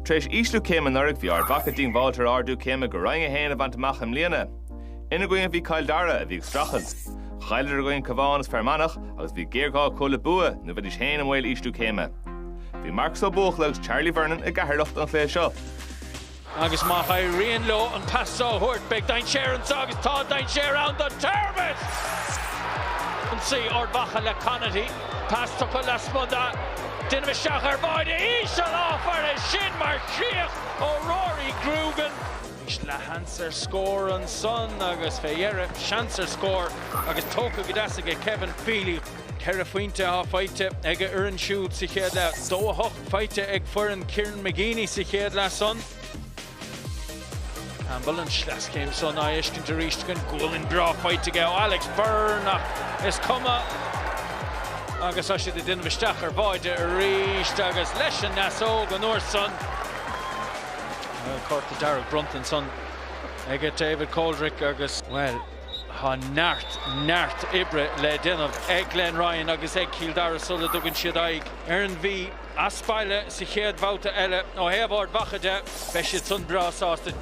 Tréis íslú céim an org bhí Ard Mhacha dín bháiltar ardú céime go raing a héanamh an Mach am líana. Ina going bhí Cill Dara a bhí strachad. Chailir going cabhán is fermanach agus bhí géirgá chola bua nó bhid is héan am bhfuil íslú céime. Bhí Mark so buachlegs Charlie Vernon a gaharlacht an chlé seo. Agus má rion lo an pass so hurt big dain share and agus tá dain share round the turbot. And see Ard Mhacha le Connady pass to Lasmunda. Dinna Shachar by the Ishal off for the shin mar Sheikh O'Rory Grugan. Ishla Hanser score on son agus Feyere Shanser score agus Toka Gadasige Kevin Peile buaicphointí fighte ag Uran Shoot si chéad le Dóhoch fighte ag Furan Kieran McGeaney si chéad le son. Ambulance las came son I ishkin to reach to goal and draw fight to go Alex Byrne is comma agus as the din Stachar void reached agus lesson Nasc go north son court to Darrell Brunton son I get David Coldrick agus well ha nart ibre le din of Glen Ryan agus Kildare Sulla Duggan Shidaig Aaron V Aspaile si chéad bhauta eile ó hebh Ard Mhacha de beis son bra sásta